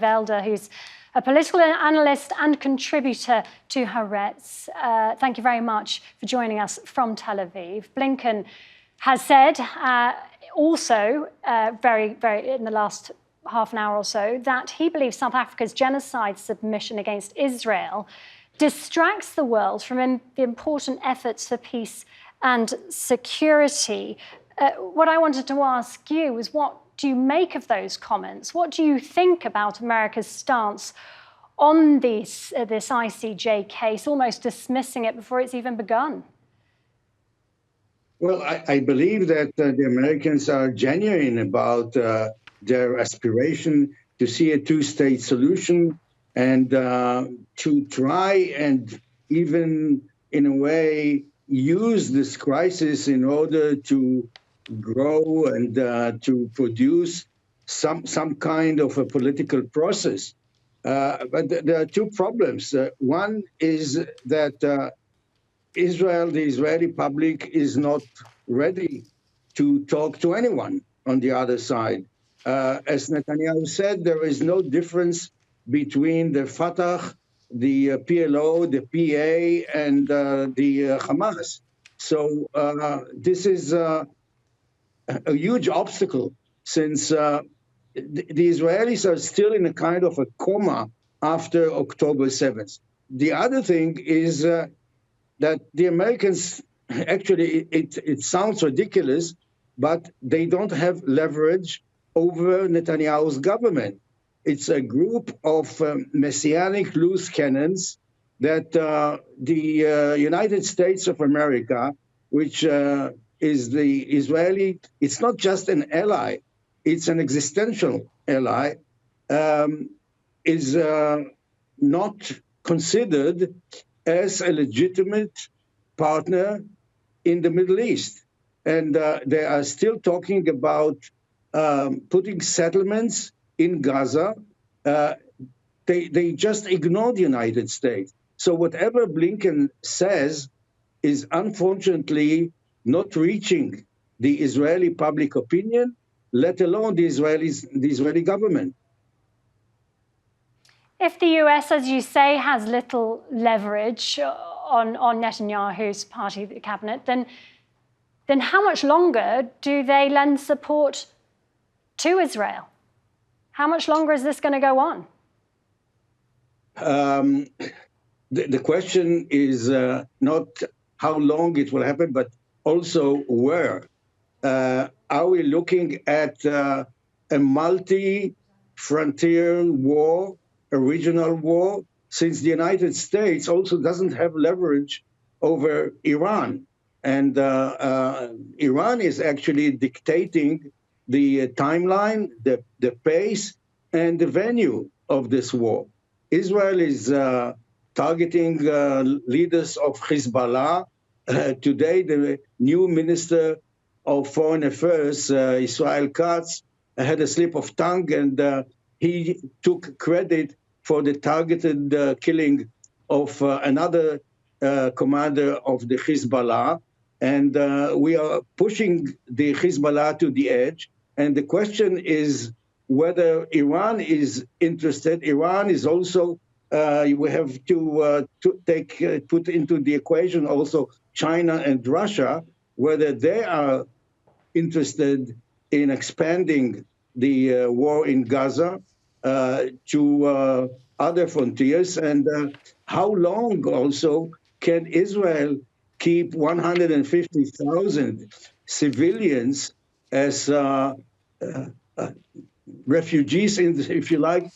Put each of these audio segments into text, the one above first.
Eldar, who's a political analyst and contributor to Haaretz. Thank you very much for joining us from Tel Aviv. Blinken has said also very in the last half an hour or so that he believes South Africa's genocide submission against Israel distracts the world from the important efforts for peace and security. What I wanted to ask you was, what do you make of those comments? What do you think about America's stance on this ICJ case, almost dismissing it before it's even begun? Well, I believe that the Americans are genuine about their aspiration to see a two-state solution and to try and even, in a way, use this crisis in order to grow and to produce some kind of a political process. But there are two problems. One is that Israel, the Israeli public, is not ready to talk to anyone on the other side. As Netanyahu said, there is no difference between the Fatah, the PLO, the PA, and the Hamas. So this is a huge obstacle, since the Israelis are still in a kind of a coma after October 7th. The other thing is that the Americans, actually, it sounds ridiculous, but they don't have leverage over Netanyahu's government. It's a group of messianic loose cannons that the United States of America, which is the Israeli, it's not just an ally, it's an existential ally, is not considered as a legitimate partner in the Middle East. And they are still talking about putting settlements in Gaza. They just ignore the United States. So whatever Blinken says is unfortunately not reaching the Israeli public opinion, let alone the Israeli government. If the US, as you say, has little leverage on Netanyahu's party, the cabinet, then how much longer do they lend support to Israel? How much longer is this going to go on? The question is not how long it will happen, but also where. Are we looking at a multi-frontier war, a regional war, since the United States also doesn't have leverage over Iran? And Iran is actually dictating the timeline, the pace, and the venue of this war. Israel is targeting leaders of Hezbollah. Today, the new Minister of Foreign Affairs, Israel Katz, had a slip of tongue, and he took credit for the targeted killing of another commander of the Hezbollah. And we are pushing the Hezbollah to the edge. And the question is whether Iran is interested. Iran is also, we have to put into the equation also China and Russia, whether they are interested in expanding the war in Gaza to other frontiers, and how long also can Israel keep 150,000 civilians as refugees, if you like,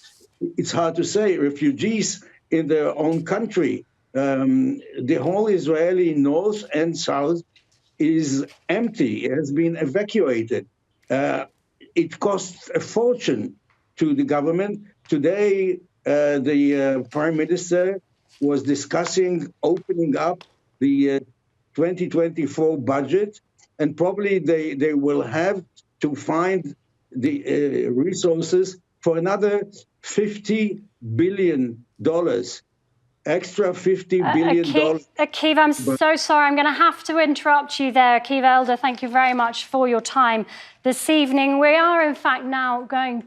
it's hard to say, refugees in their own country. The whole Israeli north and south is empty. It has been evacuated. It costs a fortune to the government. Today, the Prime Minister was discussing opening up the 2024 budget, and probably they will have to find the resources for another $50 billion. Extra $50 billion. Akiva, I'm so sorry. I'm going to have to interrupt you there. Akiva Eldar, thank you very much for your time this evening. We are, in fact, now going